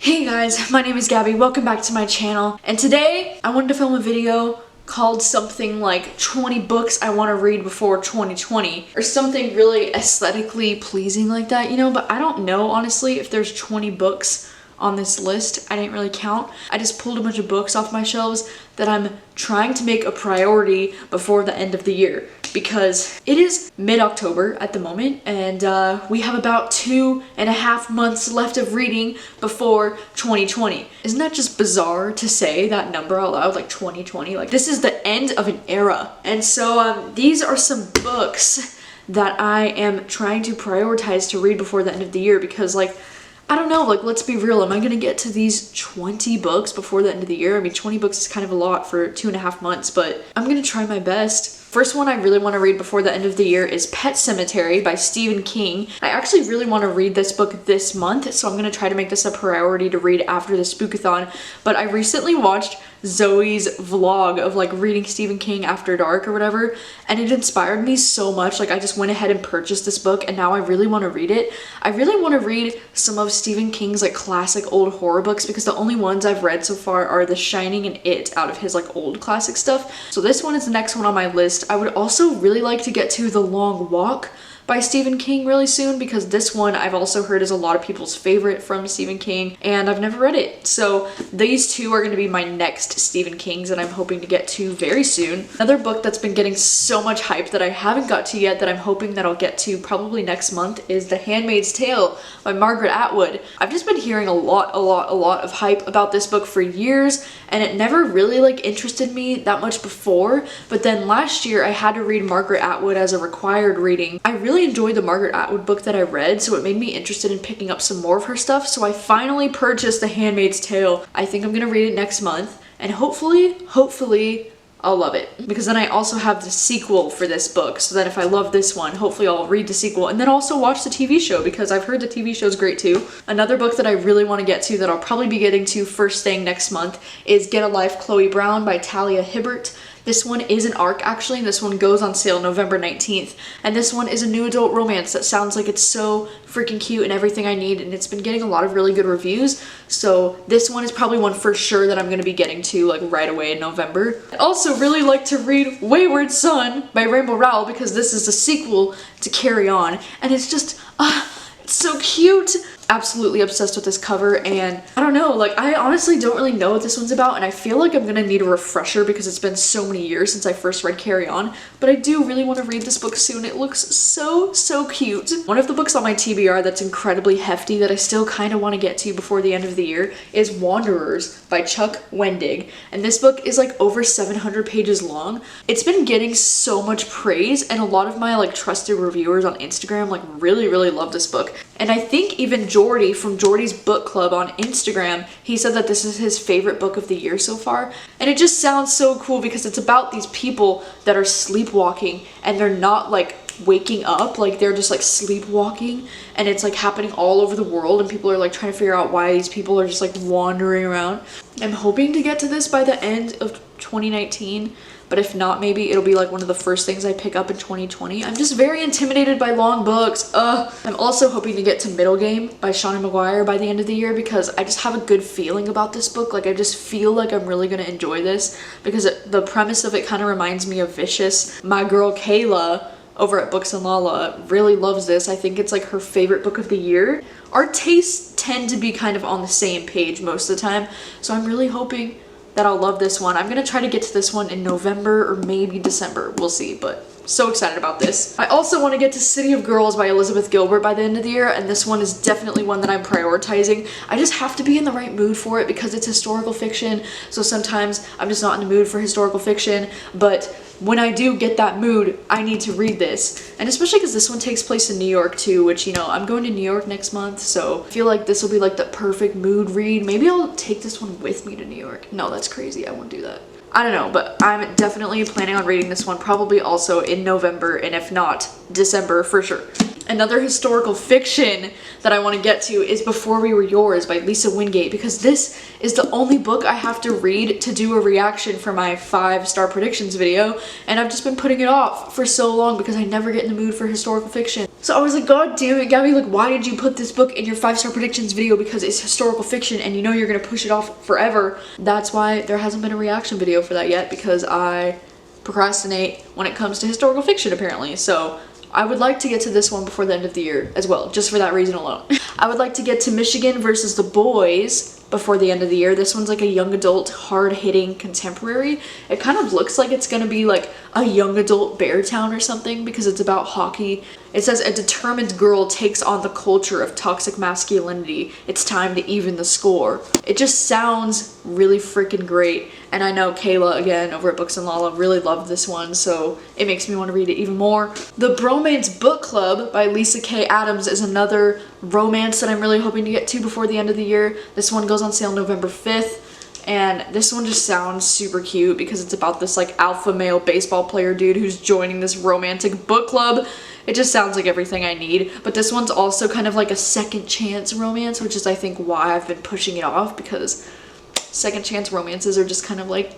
Hey guys, my name is Gabby, welcome back to my channel, and today I wanted to film a video called something like 20 books I want to read before 2020, or something really aesthetically pleasing like that, you know, but I don't know honestly if there's 20 books on this list. I didn't really count. I just pulled a bunch of books off my shelves that I'm trying to make a priority before the end of the year, because it is mid-October at the moment, and we have about 2.5 months left of reading before 2020. Isn't that just bizarre to say that number out loud, like 2020? Like, this is the end of an era. And so these are some books that I am trying to prioritize to read before the end of the year, because like, I don't know, like, let's be real, am I gonna get to these 20 books before the end of the year? I mean, 20 books is kind of a lot for 2.5 months, but I'm gonna try my best. First one I really want to read before the end of the year is Pet Sematary by Stephen King. I actually really want to read this book this month, so I'm going to try to make this a priority to read after the Spookathon. But I recently watched Zoe's vlog of like reading Stephen King after dark or whatever, and it inspired me so much. Like, I just went ahead and purchased this book, and now I really want to read it. I really want to read some of Stephen King's like classic old horror books, because the only ones I've read so far are The Shining and It out of his like old classic stuff. So this one is the next one on my list. I would also really like to get to The Long Walk by Stephen King really soon, because this one I've also heard is a lot of people's favorite from Stephen King, and I've never read it. So these two are going to be my next Stephen Kings that I'm hoping to get to very soon. Another book that's been getting so much hype that I haven't got to yet, that I'm hoping that I'll get to probably next month, is The Handmaid's Tale by Margaret Atwood. I've just been hearing a lot of hype about this book for years, and it never really like interested me that much before, but then last year I had to read Margaret Atwood as a required reading. I really enjoyed the Margaret Atwood book that I read, so it made me interested in picking up some more of her stuff, so I finally purchased The Handmaid's Tale. I think I'm gonna read it next month, and hopefully I'll love it, because then I also have the sequel for this book, so that if I love this one, hopefully I'll read the sequel and then also watch the TV show, because I've heard the TV show is great too. Another book that I really want to get to, that I'll probably be getting to first thing next month, is Get a Life, Chloe Brown by Talia Hibbert. This one is an ARC actually, and this one goes on sale November 19th. And this one is a new adult romance that sounds like it's so freaking cute and everything I need, and it's been getting a lot of really good reviews. So this one is probably one for sure that I'm going to be getting to like right away in November. I also really like to read Wayward Son by Rainbow Rowell, because this is a sequel to Carry On, and it's just, it's so cute. Absolutely obsessed with this cover, and I don't know, like, I honestly don't really know what this one's about, and I feel like I'm gonna need a refresher because it's been so many years since I first read Carry On, but I do really want to read this book soon. It looks so cute. One of the books on my TBR that's incredibly hefty that I still kind of want to get to before the end of the year is Wanderers by Chuck Wendig, and this book is like over 700 pages long. It's been getting so much praise, and a lot of my like trusted reviewers on Instagram like really love this book, and I think even Jordy from Jordy's Book Club on Instagram, he said that this is his favorite book of the year so far. And it just sounds so cool, because it's about these people that are sleepwalking, and they're not like waking up, like they're just like sleepwalking, and it's like happening all over the world, and people are like trying to figure out why these people are just like wandering around. I'm hoping to get to this by the end of 2019, but if not, maybe it'll be like one of the first things I pick up in 2020. I'm just very intimidated by long books. I'm also hoping to get to Middle Game by Shauna Maguire by the end of the year, because I just have a good feeling about this book. Like, I just feel like I'm really gonna enjoy this, because the premise of it kind of reminds me of Vicious. My girl Kayla over at Books and Lala really loves this. I think it's like her favorite book of the year. Our tastes tend to be kind of on the same page most of the time, so I'm really hoping that I'll love this one. I'm gonna try to get to this one in November or maybe December, we'll see, but so excited about this. I also want to get to City of Girls by Elizabeth Gilbert by the end of the year, and this one is definitely one that I'm prioritizing. I just have to be in the right mood for it, because it's historical fiction, so sometimes I'm just not in the mood for historical fiction, but when I do get that mood, I need to read this. And especially because this one takes place in New York too, which, you know, I'm going to New York next month, so I feel like this will be like the perfect mood read. Maybe I'll take this one with me to New York. No, that's crazy, I won't do that. I don't know, but I'm definitely planning on reading this one probably also in November, and if not, December for sure. Another historical fiction that I want to get to is Before We Were Yours by Lisa Wingate, because this is the only book I have to read to do a reaction for my 5-star predictions video, and I've just been putting it off for so long because I never get in the mood for historical fiction. So I was like, God damn it, Gabby, like, why did you put this book in your 5-star predictions video? Because it's historical fiction and you know you're gonna push it off forever. That's why there hasn't been a reaction video for that yet, because I procrastinate when it comes to historical fiction apparently. So I would like to get to this one before the end of the year as well, just for that reason alone. I would like to get to Michigan versus the Boys before the end of the year. This one's like a young adult, hard-hitting contemporary. It kind of looks like it's gonna be like a young adult Beartown or something because it's about hockey. It says a determined girl takes on the culture of toxic masculinity. It's time to even the score. It just sounds really freaking great. And I know Kayla, again, over at Books and Lala, really loved this one, so it makes me want to read it even more. The Bromance Book Club by Lisa K. Adams is another romance that I'm really hoping to get to before the end of the year. This one goes on sale November 5th. And this one just sounds super cute because it's about this like alpha male baseball player dude who's joining this romantic book club. It just sounds like everything I need. But this one's also kind of like a second chance romance, which is I think why I've been pushing it off, because second chance romances are just kind of like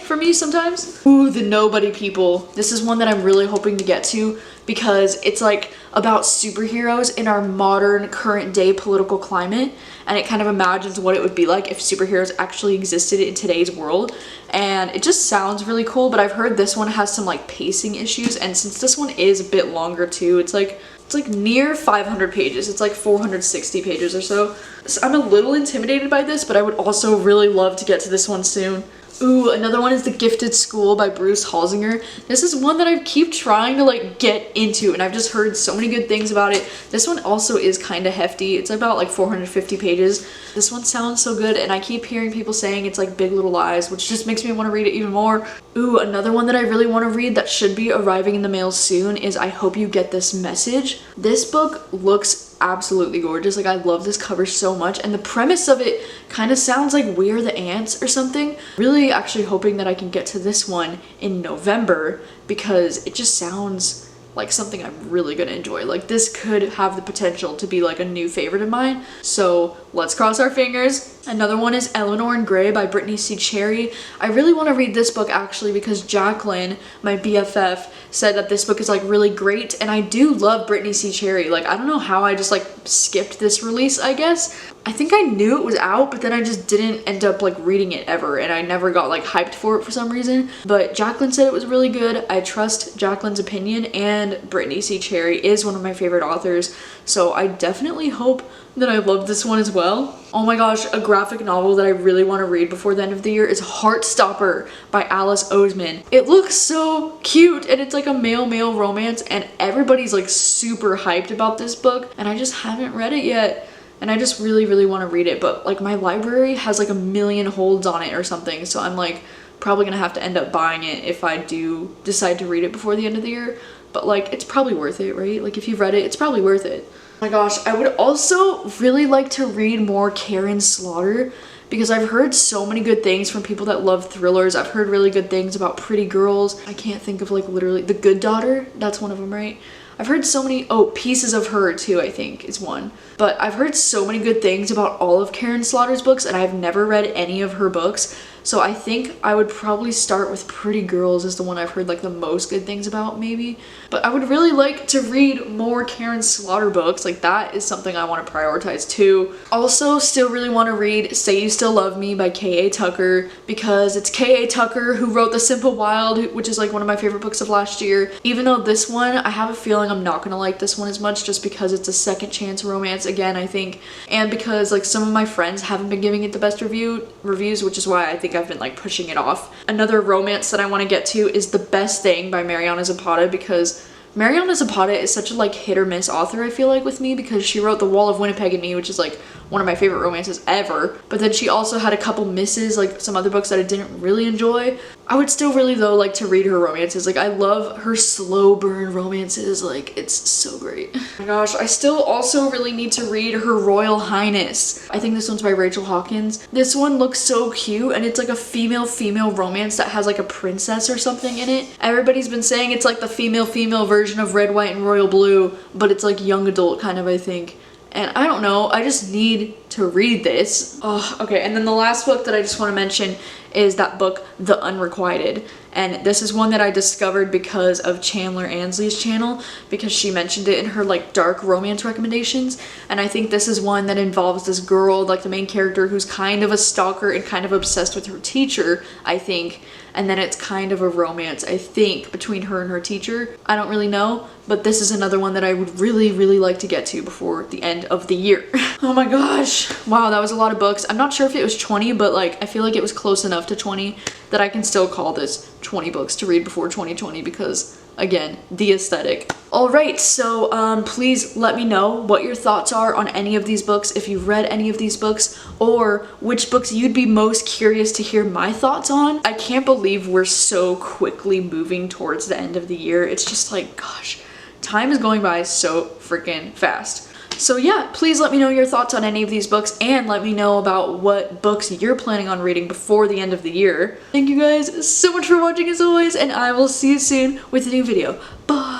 for me sometimes. Ooh, The Nobody People. This is one that I'm really hoping to get to because it's like about superheroes in our modern current day political climate, and it kind of imagines what it would be like if superheroes actually existed in today's world, and it just sounds really cool. But I've heard this one has some like pacing issues, and since this one is a bit longer too, it's like near 500 pages. It's like 460 pages or so. So I'm a little intimidated by this, but I would also really love to get to this one soon. Ooh, another one is The Gifted School by Bruce Halsinger. This is one that I keep trying to like get into, and I've just heard so many good things about it. This one also is kind of hefty. It's about like 450 pages. This one sounds so good, and I keep hearing people saying it's like Big Little Lies, which just makes me want to read it even more. Ooh, another one that I really want to read that should be arriving in the mail soon is I Hope You Get This Message. This book looks absolutely gorgeous. Like, I love this cover so much, and the premise of it kind of sounds like We Are the Ants or something. Really actually hoping that I can get to this one in November because it just sounds like something I'm really gonna enjoy. Like, this could have the potential to be like a new favorite of mine, so let's cross our fingers. Another one is Eleanor in Grey by Brittany C. Cherry. I really want to read this book actually because Jacqueline, my BFF, said that this book is like really great, and I do love Brittany C. Cherry. Like, I don't know how I just like skipped this release, I guess. I think I knew it was out, but then I just didn't end up like reading it ever, and I never got like hyped for it for some reason. But Jacqueline said it was really good. I trust Jacqueline's opinion, and Brittany C. Cherry is one of my favorite authors, so I definitely hope that I love this one as well. Oh my gosh, a graphic novel that I really want to read before the end of the year is Heartstopper by Alice Oseman. It looks so cute, and it's like a male-male romance, and everybody's like super hyped about this book, and I just haven't read it yet. And I just really want to read it, but like my library has like a million holds on it or something, so I'm like probably gonna have to end up buying it if I do decide to read it before the end of the year. But like, it's probably worth it, right? Like, if you've read it, it's probably worth it. Oh my gosh, I would also really like to read more Karen Slaughter because I've heard so many good things from people that love thrillers. I've heard really good things about Pretty Girls. I can't think of like literally The Good Daughter. That's one of them, right? I've heard so many, Pieces of Her too, I think is one. But I've heard so many good things about all of Karen Slaughter's books, and I've never read any of her books. So I think I would probably start with Pretty Girls is the one I've heard like the most good things about, maybe. But I would really like to read more Karen Slaughter books. Like, that is something I want to prioritize too. Also, still really want to read Say You Still Love Me by K.A. Tucker, because it's K.A. Tucker who wrote The Simple Wild, which is like one of my favorite books of last year. Even though this one, I have a feeling I'm not gonna like this one as much just because it's a second chance romance again, I think. And because like some of my friends haven't been giving it the best reviews, which is why I think I've been like pushing it off. Another romance that I want to get to is The Best Thing by Mariana Zapata, because Mariana Zapata is such a like hit or miss author, I feel like, with me, because she wrote The Wall of Winnipeg and Me, which is like one of my favorite romances ever. But then she also had a couple misses, like some other books that I didn't really enjoy. I would still really though like to read her romances. Like I love her slow burn romances, like it's so great. Oh my gosh, I still also really need to read her Royal Highness. I think this one's by Rachel Hawkins. This one looks so cute, and it's like a female romance that has like a princess or something in it. Everybody's been saying it's like the female version of Red, White, and Royal Blue, but it's like young adult kind of, I think. And I don't know, I just need to read this. Oh, okay, and then the last book that I just want to mention is that book, The Unrequited. And this is one that I discovered because of Chandler Ansley's channel, because she mentioned it in her like dark romance recommendations. And I think this is one that involves this girl, like the main character, who's kind of a stalker and kind of obsessed with her teacher, I think. And then it's kind of a romance, I think, between her and her teacher. I don't really know, but this is another one that I would really like to get to before the end of the year. Oh my gosh. Wow, that was a lot of books. I'm not sure if it was 20, but like I feel like it was close enough to 20 that I can still call this 20 books to read before 2020 because, again, the aesthetic. Alright, so please let me know what your thoughts are on any of these books, if you've read any of these books, or which books you'd be most curious to hear my thoughts on. I can't believe we're so quickly moving towards the end of the year. It's just like, gosh, time is going by so freaking fast. So yeah, please let me know your thoughts on any of these books, and let me know about what books you're planning on reading before the end of the year. Thank you guys so much for watching as always, and I will see you soon with a new video. Bye!